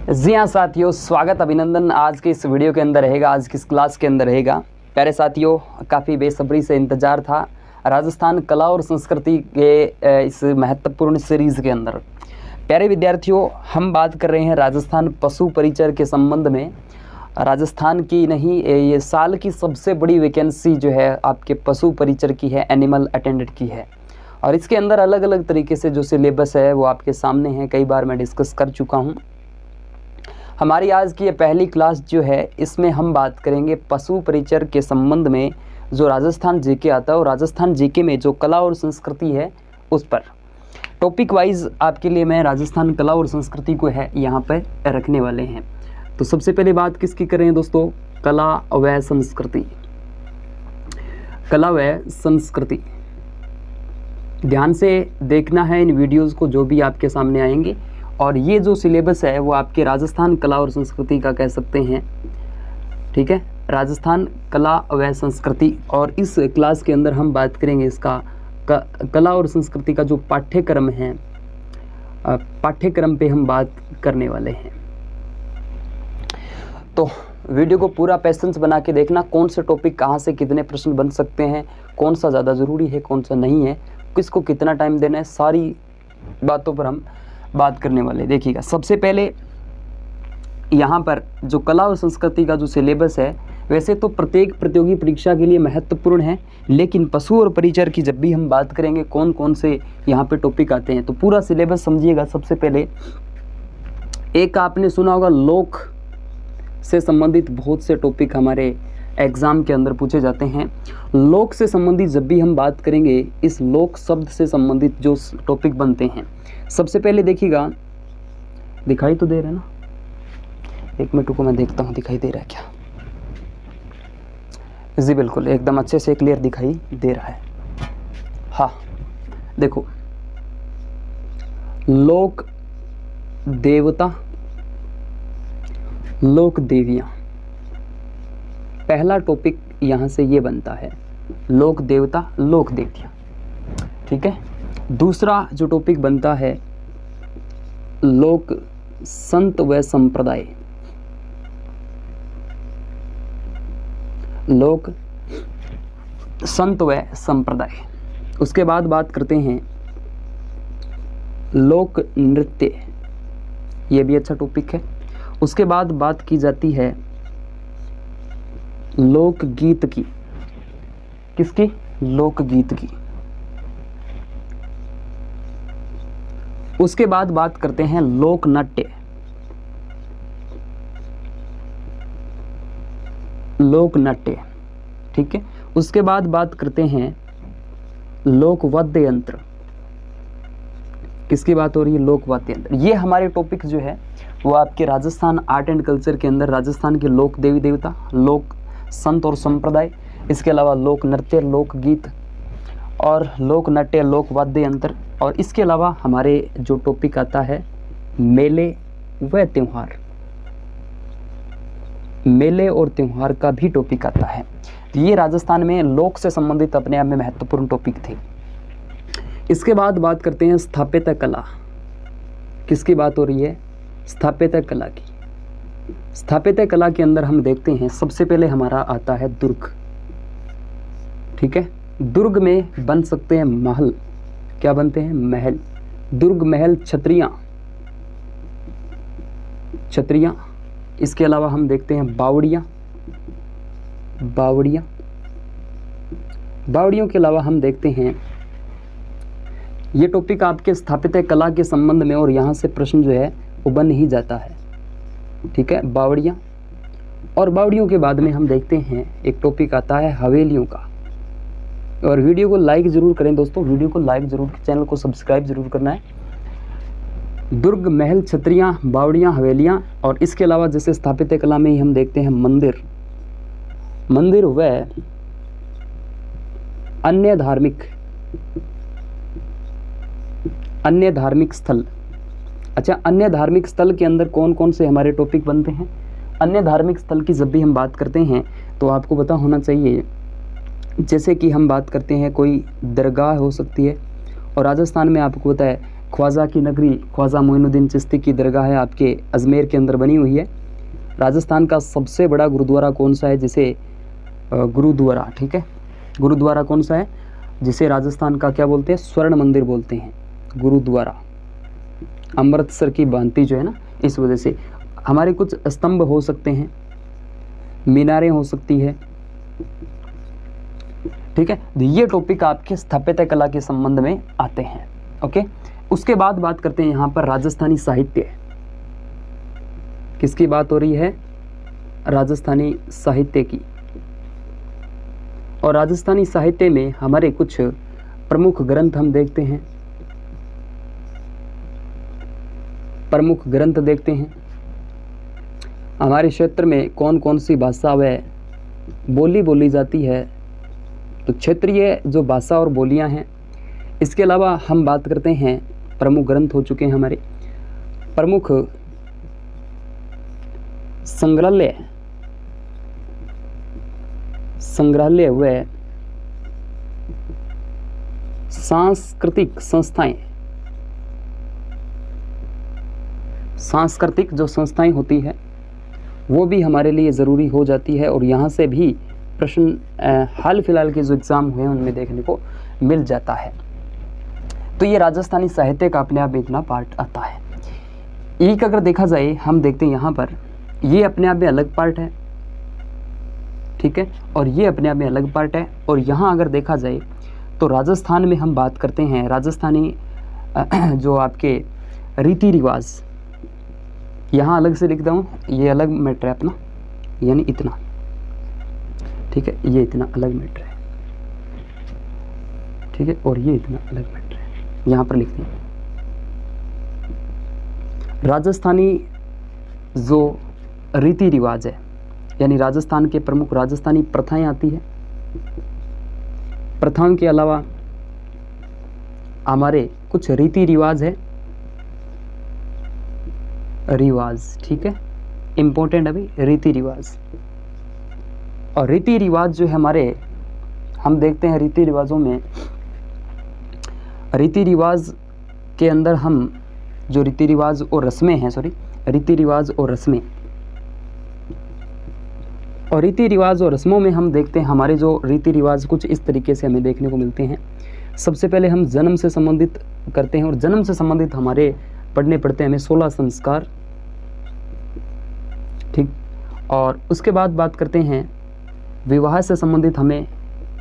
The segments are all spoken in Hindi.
जी हाँ साथियों, स्वागत अभिनंदन आज के इस वीडियो के अंदर रहेगा, आज की इस क्लास के अंदर रहेगा। प्यारे साथियों, काफ़ी बेसब्री से इंतज़ार था राजस्थान कला और संस्कृति के इस महत्वपूर्ण सीरीज़ के अंदर। प्यारे विद्यार्थियों, हम बात कर रहे हैं राजस्थान पशु परिचर के संबंध में। राजस्थान की नहीं, ये साल की सबसे बड़ी वैकेंसी जो है आपके पशु परिचर की है, एनिमल अटेंडेंट की है। और इसके अंदर अलग अलग तरीके से जो सिलेबस है वो आपके सामने है, कई बार मैं डिस्कस कर चुका हूँ। हमारी आज की ये पहली क्लास जो है, इसमें हम बात करेंगे पशु परिचर के संबंध में। जो राजस्थान जीके आता है और राजस्थान जीके में जो कला और संस्कृति है उस पर टॉपिक वाइज आपके लिए मैं राजस्थान कला और संस्कृति को है यहाँ पर रखने वाले हैं। तो सबसे पहले बात किसकी करें दोस्तों? कला व संस्कृति। कला व संस्कृति ध्यान से देखना है इन वीडियोस को जो भी आपके सामने आएंगे। और ये जो सिलेबस है वो आपके राजस्थान कला और संस्कृति का कह सकते हैं, ठीक है, राजस्थान कला व संस्कृति। और इस क्लास के अंदर हम बात करेंगे इसका कला और संस्कृति का जो पाठ्यक्रम है, पाठ्यक्रम पे हम बात करने वाले हैं। तो वीडियो को पूरा पेशेंस बना के देखना, कौन से टॉपिक कहाँ से कितने प्रश्न बन सकते हैं, कौन सा ज़्यादा ज़रूरी है, कौन सा नहीं है, किसको कितना टाइम देना है, सारी बातों पर हम बात करने वाले। देखिएगा, सबसे पहले यहाँ पर जो कला और संस्कृति का जो सिलेबस है, वैसे तो प्रत्येक प्रतियोगी परीक्षा के लिए महत्वपूर्ण है, लेकिन पशु और परिचर की जब भी हम बात करेंगे कौन कौन से यहाँ पे टॉपिक आते हैं, तो पूरा सिलेबस समझिएगा। सबसे पहले एक आपने सुना होगा, लोक से संबंधित बहुत से टॉपिक हमारे एग्ज़ाम के अंदर पूछे जाते हैं। लोक से संबंधित जब भी हम बात करेंगे, इस लोक शब्द से संबंधित जो टॉपिक बनते हैं, सबसे पहले देखिएगा, दिखाई तो दे रहा है ना? एक मिनट को मैं देखता हूँ दिखाई दे रहा है क्या। जी बिल्कुल, एकदम अच्छे से क्लियर दिखाई दे रहा है। हाँ देखो, लोक देवता, लोक देवियाँ, पहला टॉपिक यहाँ से ये बनता है, लोक देवता लोक देवियाँ, ठीक है। दूसरा जो टॉपिक बनता है, लोक संत व संप्रदाय, लोक संत व संप्रदाय। उसके बाद बात करते हैं लोक नृत्य, ये भी अच्छा टॉपिक है। उसके बाद बात की जाती है लोकगीत की, किसकी? लोकगीत की। उसके बाद बात करते हैं लोक नाट्य, लोक नाट्य, ठीक है। उसके बाद बात करते हैं लोक वाद्य यंत्र, किसकी बात हो रही है? लोक वाद्य यंत्र। ये हमारे टॉपिक जो है वो आपके राजस्थान आर्ट एंड कल्चर के अंदर राजस्थान के लोक देवी देवता, लोक संत और संप्रदाय, इसके अलावा लोक नृत्य, लोक गीत और लोक नाट्य, लोक वाद्य यंत्र। और इसके अलावा हमारे जो टॉपिक आता है मेले व त्यौहार, मेले और त्यौहार का भी टॉपिक आता है। तो ये राजस्थान में लोक से संबंधित अपने आप में महत्वपूर्ण टॉपिक थे। इसके बाद बात करते हैं स्थापत्य कला, किसकी बात हो रही है? स्थापत्य कला की। स्थापत्य कला के अंदर हम देखते हैं, सबसे पहले हमारा आता है दुर्ग, ठीक है। दुर्ग में बन सकते हैं महल, क्या बनते हैं? महल, दुर्ग महल, छतरियाँ, छतरियाँ। इसके अलावा हम देखते हैं बावड़ियाँ, बावड़ियाँ, बावड़ियों के अलावा हम देखते हैं, ये टॉपिक आपके स्थापत्य कला के संबंध में, और यहाँ से प्रश्न जो है वो बन ही जाता है, ठीक है, बावड़ियाँ। और बावड़ियों के बाद में हम देखते हैं एक टॉपिक आता है हवेलियों का। और वीडियो को लाइक ज़रूर करें दोस्तों, वीडियो को लाइक ज़रूर, चैनल को सब्सक्राइब ज़रूर करना है। दुर्ग महल, छतरियाँ, बावड़ियाँ, हवेलियाँ। और इसके अलावा जैसे स्थापत्य कला में ही हम देखते हैं मंदिर, मंदिर व अन्य धार्मिक स्थल। अच्छा, अन्य धार्मिक स्थल के अंदर कौन कौन से हमारे टॉपिक बनते हैं? अन्य धार्मिक स्थल की जब भी हम बात करते हैं तो आपको पता होना चाहिए, जैसे कि हम बात करते हैं कोई दरगाह हो सकती है, और राजस्थान में आपको पता है ख्वाजा की नगरी ख्वाजा मोइनुद्दीन चिश्ती की दरगाह है आपके अजमेर के अंदर बनी हुई है। राजस्थान का सबसे बड़ा गुरुद्वारा कौन सा है, जिसे गुरुद्वारा, ठीक है, गुरुद्वारा कौन सा है जिसे राजस्थान का क्या बोलते हैं, स्वर्ण मंदिर बोलते हैं, गुरुद्वारा। अमृतसर की भांति जो है ना, इस वजह से हमारे कुछ स्तंभ हो सकते हैं, मीनारें हो सकती है, ठीक है। ये टॉपिक आपके स्थापत्य कला के संबंध में आते हैं। ओके, उसके बाद बात करते हैं यहाँ पर राजस्थानी साहित्य। किसकी बात हो रही है, राजस्थानी साहित्य की। और राजस्थानी साहित्य में हमारे कुछ प्रमुख ग्रंथ हम देखते हैं, प्रमुख ग्रंथ देखते हैं। हमारे क्षेत्र में कौन कौन सी भाषा व बोली बोली जाती है, तो क्षेत्रीय जो भाषा और बोलियां हैं। इसके अलावा हम बात करते हैं, प्रमुख ग्रंथ हो चुके हैं हमारे, प्रमुख संग्रहालय व सांस्कृतिक संस्थाएं। सांस्कृतिक जो संस्थाएं होती है वो भी हमारे लिए ज़रूरी हो जाती है, और यहाँ से भी प्रश्न हाल फिलहाल के जो एग्ज़ाम हुए हैं उनमें देखने को मिल जाता है। तो ये राजस्थानी साहित्य का अपने आप में इतना पार्ट आता है। एक अगर देखा जाए, हम देखते हैं यहाँ पर ये अपने आप में अलग पार्ट है, ठीक है, और ये अपने आप में अलग पार्ट है। और यहाँ अगर देखा जाए तो राजस्थान में हम बात करते हैं राजस्थानी जो आपके रीति रिवाज, यहाँ अलग से लिखता हूँ, ये अलग मैटर है अपना, यानी इतना, ठीक है, ये इतना अलग मैटर है, ठीक है, और ये इतना अलग मैटर है, यहाँ पर लिखते हैं। राजस्थानी जो रीति रिवाज है, यानी राजस्थान के प्रमुख राजस्थानी प्रथाएं आती है। प्रथाओं के अलावा हमारे कुछ रीति रिवाज है, रिवाज, ठीक है, इम्पोर्टेंट अभी रीति रिवाज। और रीति रिवाज जो है हमारे, हम देखते हैं रीति रिवाजों में, रीति रिवाज के अंदर हम जो रीति रिवाज और रस्में हैं, रीति रिवाज और रस्में, और रीति रिवाज और रस्मों में हम देखते हैं हमारे जो रीति रिवाज कुछ इस तरीके से हमें देखने को मिलते हैं। सबसे पहले हम जन्म से संबंधित करते हैं, और जन्म से संबंधित हमारे पढ़ने पड़ते हैं हमें 16 संस्कार, ठीक। और उसके बाद बात करते हैं विवाह से संबंधित हमें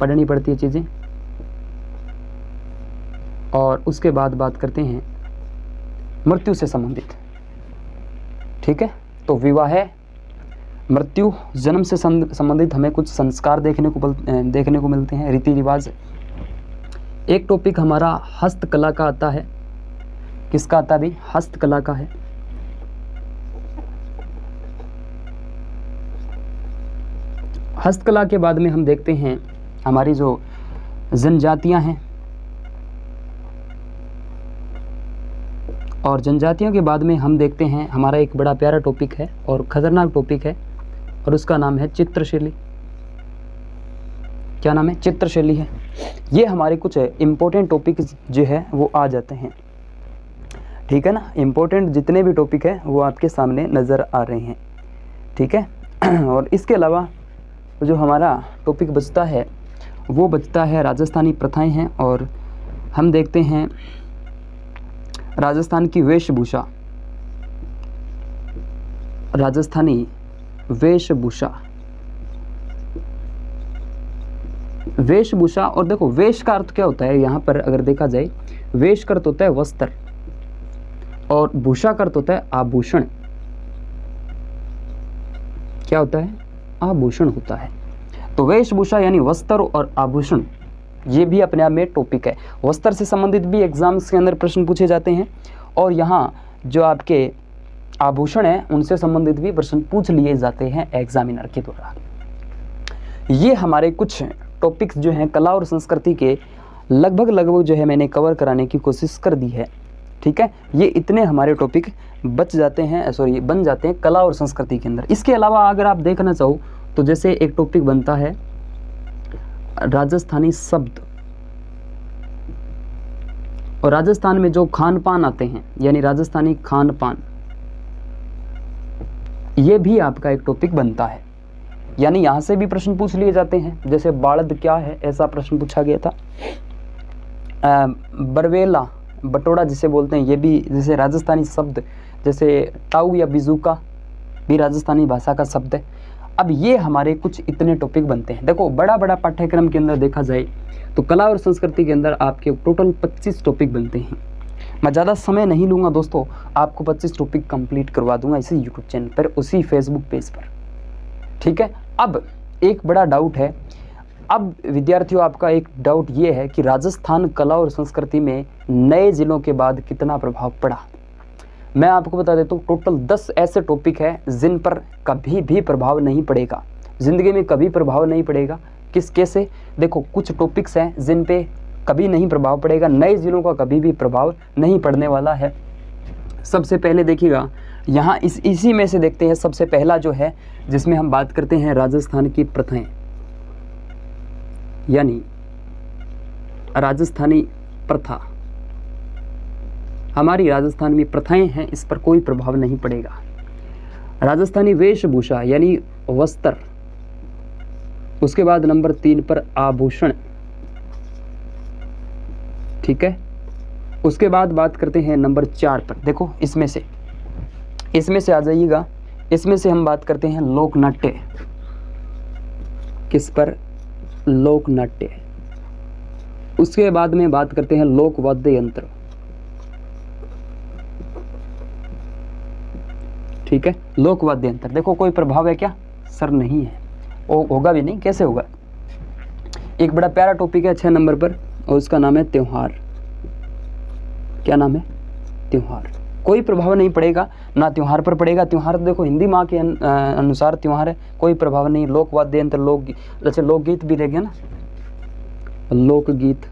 पढ़नी पड़ती है चीज़ें, और उसके बाद बात करते हैं मृत्यु से संबंधित, ठीक है। तो विवाह, मृत्यु, जन्म से संबंधित हमें कुछ संस्कार देखने को मिलते हैं, रीति रिवाज। एक टॉपिक हमारा हस्तकला का आता है। किसका आता है भाई, हस्तकला का है। हस्तकला के बाद में हम देखते हैं हमारी जो जनजातियां हैं, और जनजातियों के बाद में हम देखते हैं हमारा एक बड़ा प्यारा टॉपिक है और खतरनाक टॉपिक है, और उसका नाम है चित्रशैली। क्या नाम है, चित्रशैली है। ये हमारे कुछ इम्पोर्टेंट टॉपिक जो है वो आ जाते हैं, ठीक है ना। इम्पोर्टेंट जितने भी टॉपिक है वो आपके सामने नज़र आ रहे हैं, ठीक है। और इसके अलावा जो हमारा टॉपिक बचता है वो बचता है राजस्थानी प्रथाएं हैं, और हम देखते हैं राजस्थान की वेशभूषा, राजस्थानी वेशभूषा, वेशभूषा। और देखो वेश का अर्थ क्या होता है, यहाँ पर अगर देखा जाए वेश का अर्थ होता है वस्त्र, और भूषा का अर्थ होता है आभूषण। क्या होता है, आभूषण होता है। तो वेशभूषा यानी वस्त्र और आभूषण, ये भी अपने आप में टॉपिक है। वस्त्र से संबंधित भी एग्जाम्स के अंदर प्रश्न पूछे जाते हैं, और यहाँ जो आपके आभूषण हैं उनसे संबंधित भी प्रश्न पूछ लिए जाते हैं एग्जामिनर के द्वारा। ये हमारे कुछ टॉपिक्स जो हैं कला और संस्कृति के लगभग जो है मैंने कवर कराने की कोशिश कर दी है, ठीक है। ये इतने हमारे टॉपिक बन जाते हैं कला और संस्कृति के अंदर। इसके अलावा अगर आप देखना चाहो तो जैसे एक टॉपिक बनता है राजस्थानी शब्द और राजस्थान में जो खान पान आते हैं यानी राजस्थानी खान पान, ये भी आपका एक टॉपिक बनता है। यानी यहाँ से भी प्रश्न पूछ लिए जाते हैं, जैसे बाड़द क्या है, ऐसा प्रश्न पूछा गया था। बरवेला बटोड़ा जिसे बोलते हैं, ये भी जैसे राजस्थानी शब्द, जैसे टाऊ या बिजूका भी राजस्थानी भाषा का शब्द है। अब ये हमारे कुछ इतने टॉपिक बनते हैं। देखो बड़ा बड़ा पाठ्यक्रम के अंदर देखा जाए तो कला और संस्कृति के अंदर आपके टोटल 25 टॉपिक बनते हैं। मैं ज़्यादा समय नहीं लूँगा दोस्तों, आपको 25 टॉपिक कंप्लीट करवा दूंगा इसी यूट्यूब चैनल पर, उसी फेसबुक पेज पर, ठीक है। अब एक बड़ा डाउट है, अब विद्यार्थियों आपका एक डाउट ये है कि राजस्थान कला और संस्कृति में नए जिलों के बाद कितना प्रभाव पड़ा। मैं आपको बता देता हूँ, टोटल 10 ऐसे टॉपिक हैं जिन पर कभी भी प्रभाव नहीं पड़ेगा, ज़िंदगी में कभी प्रभाव नहीं पड़ेगा। किस कैसे? देखो कुछ टॉपिक्स हैं जिन पे कभी नहीं प्रभाव पड़ेगा, नए जिलों का कभी भी प्रभाव नहीं पड़ने वाला है। सबसे पहले देखिएगा यहाँ इसी में से देखते हैं। सबसे पहला जो है जिसमें हम बात करते हैं राजस्थान की प्रथाएं, यानी राजस्थानी प्रथा। हमारी राजस्थान में प्रथाएं हैं, इस पर कोई प्रभाव नहीं पड़ेगा। राजस्थानी वेशभूषा यानी वस्त्र, उसके बाद नंबर 3 पर आभूषण, ठीक है। उसके बाद बात करते हैं नंबर 4 पर। देखो इसमें से आ जाइएगा, इसमें से हम बात करते हैं लोक नाट्य। किस पर? लोक नाट्य। उसके बाद में बात करते हैं लोक वाद्य यंत्र, ठीक है। लोक वाद्य यंत्र, देखो कोई प्रभाव है क्या? सर नहीं है, होगा भी नहीं, कैसे होगा। एक बड़ा प्यारा टॉपिक है 6 नंबर पर, और उसका नाम है त्योहार। क्या नाम है? त्योहार। कोई प्रभाव नहीं पड़ेगा, ना त्योहार पर पड़ेगा। त्योहार देखो हिंदी माह के अनुसार त्योहार है, कोई प्रभाव नहीं। लोक वाद्य यंत्र, अच्छा लोकगीत भी रहेगा ना, लोकगीत।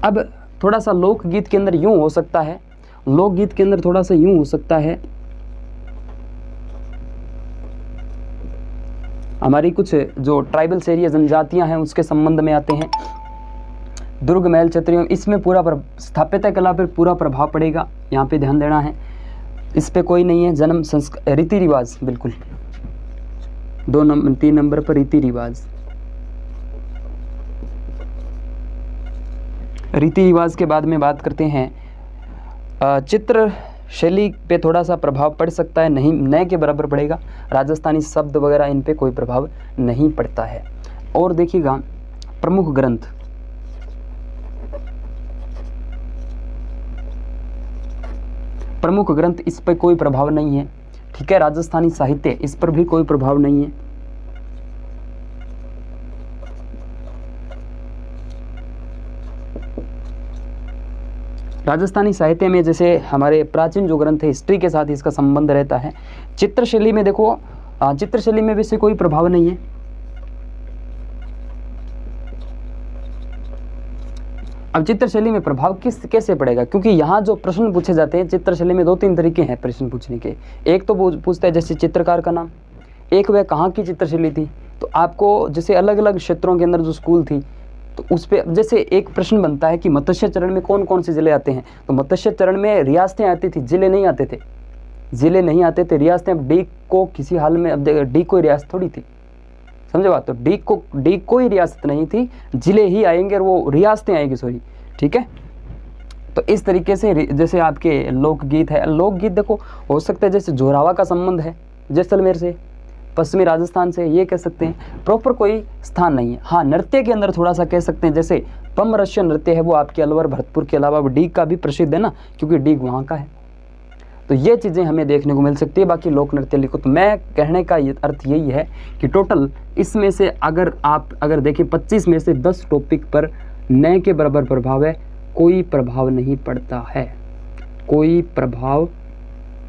अब थोड़ा सा लोकगीत के अंदर यूं हो सकता है, लोकगीत के अंदर थोड़ा सा यूं हो सकता है, हमारी कुछ जो ट्राइबल एरिया जनजातियां हैं उसके संबंध में आते हैं। दुर्ग महल क्षत्रियों, इसमें पूरा स्थापत्य कला पर पूरा प्रभाव पड़ेगा, यहाँ पे ध्यान देना है। इस पे कोई नहीं है। जन्म संस्कार, रीति रिवाज, बिल्कुल 3 नंबर पर रीति रिवाज। रीति रिवाज के बाद में बात करते हैं चित्र शैली पे थोड़ा सा प्रभाव पड़ सकता है, नहीं नए के बराबर पड़ेगा। राजस्थानी शब्द वगैरह इन पे कोई प्रभाव नहीं पड़ता है। और देखिएगा प्रमुख ग्रंथ, प्रमुख ग्रंथ, इस पर कोई प्रभाव नहीं है, ठीक है। राजस्थानी साहित्य, इस पर भी कोई प्रभाव नहीं है। राजस्थानी साहित्य में जैसे हमारे प्राचीन जो ग्रंथ है, हिस्ट्री के साथ इसका संबंध रहता है। चित्रशैली में देखो, चित्रशैली में वैसे कोई प्रभाव नहीं है। अब चित्रशैली में प्रभाव कैसे पड़ेगा, क्योंकि यहाँ जो प्रश्न पूछे जाते हैं चित्रशैली में 2-3 तरीके हैं प्रश्न पूछने के। एक तो पूछता है जैसे चित्रकार का नाम, एक वह कहाँ की चित्रशैली थी। तो आपको जैसे अलग अलग क्षेत्रों के अंदर जो स्कूल थी तो उस पर जैसे एक प्रश्न बनता है कि मत्स्य चरण में कौन कौन से जिले आते हैं। तो मत्स्य चरण में रियासतें आती थी, जिले नहीं आते थे, जिले नहीं आते थे, रियासतें। अब डी को किसी हाल में, अब डी कोई रियासत थोड़ी थी, समझे बात। तो डी कोई रियासत नहीं थी, जिले ही आएंगे और वो रियासतें आएंगी, सॉरी, ठीक है। तो इस तरीके से जैसे आपके लोकगीत है, लोकगीत देखो हो सकता है जैसे जोरावा का संबंध है जैसलमेर से, पश्चिमी राजस्थान से, ये कह सकते हैं। प्रॉपर कोई स्थान नहीं है। हाँ नृत्य के अंदर थोड़ा सा कह सकते हैं, जैसे पमरस्य नृत्य है वो आपके अलवर भरतपुर के अलावा डीग का भी प्रसिद्ध है ना, क्योंकि डीग वहाँ का है। तो ये चीज़ें हमें देखने को मिल सकती है। बाकी लोक नृत्य लिखो। तो मैं कहने का अर्थ यही है कि टोटल इसमें से अगर देखें 25 में से 10 टॉपिक पर नए के बराबर प्रभाव है, कोई प्रभाव नहीं पड़ता है, कोई प्रभाव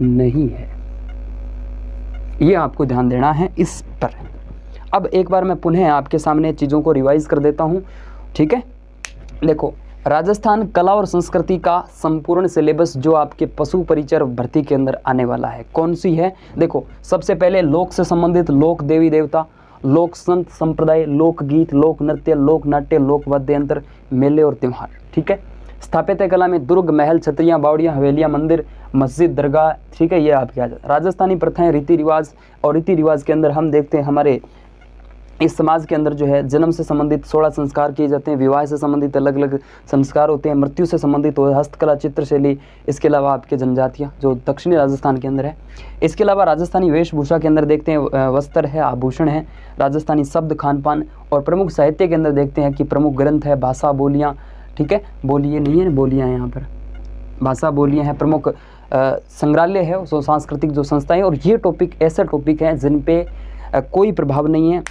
नहीं है। ये आपको ध्यान देना है इस पर। अब एक बार मैं पुनः आपके सामने चीज़ों को रिवाइज कर देता हूँ, ठीक है। देखो राजस्थान कला और संस्कृति का संपूर्ण सिलेबस जो आपके पशु परिचर भर्ती के अंदर आने वाला है, कौन सी है? देखो सबसे पहले लोक से संबंधित लोक देवी देवता, लोक संत संप्रदाय, लोकगीत, लोक नृत्य, लोक नाट्य, लोक वाद्य यंत्र, मेले और त्यौहार। ठीक है। स्थापत्य कला में दुर्ग, महल, छतरियाँ, बावड़ियाँ, हवेलियाँ, मंदिर, मस्जिद, दरगाह। ठीक है, ये आपके आ जाए। राजस्थानी प्रथाएं, रीति रिवाज, और रीति रिवाज के अंदर हम देखते हैं हमारे इस समाज के अंदर जो है जन्म से संबंधित 16 संस्कार किए जाते हैं, विवाह से संबंधित अलग अलग संस्कार होते हैं, मृत्यु से संबंधित हो हस्तकला, चित्रशैली, इसके अलावा आपके जनजातियाँ जो दक्षिणी राजस्थान के अंदर है। इसके अलावा राजस्थानी वेशभूषा के अंदर देखते हैं वस्त्र है, आभूषण है, राजस्थानी शब्द, खान पान, और प्रमुख साहित्य के अंदर देखते हैं कि प्रमुख ग्रंथ है, भाषा, बोलियाँ। ठीक है, बोलिए नहीं है, बोलियाँ यहाँ पर भाषा, बोलियाँ हैं, प्रमुख संग्रहालय है, सो सांस्कृतिक जो संस्थाएं। और ये टॉपिक ऐसे टॉपिक हैं जिन पे कोई प्रभाव नहीं है।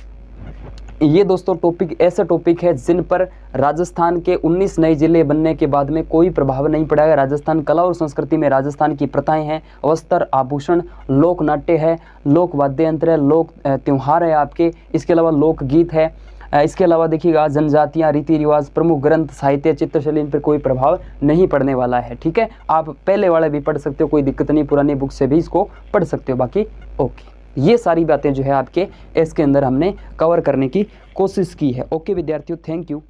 ये दोस्तों टॉपिक ऐसे टॉपिक है जिन पर राजस्थान के 19 नए जिले बनने के बाद में कोई प्रभाव नहीं पड़ा है। राजस्थान कला और संस्कृति में राजस्थान की प्रथाएं हैं, वस्त्र, आभूषण, लोक नाट्य है, लोक वाद्य यंत्र है, लोक त्यौहार है आपके, इसके अलावा लोकगीत है, इसके अलावा देखिएगा जनजातियाँ, रीति रिवाज, प्रमुख ग्रंथ, साहित्य, चित्रशैली, इन पर कोई प्रभाव नहीं पड़ने वाला है। ठीक है, आप पहले वाले भी पढ़ सकते हो, कोई दिक्कत नहीं, पुरानी बुक से भी इसको पढ़ सकते हो। बाकी ओके, ये सारी बातें जो है आपके इसके अंदर हमने कवर करने की कोशिश की है। ओके विद्यार्थियों, थैंक यू।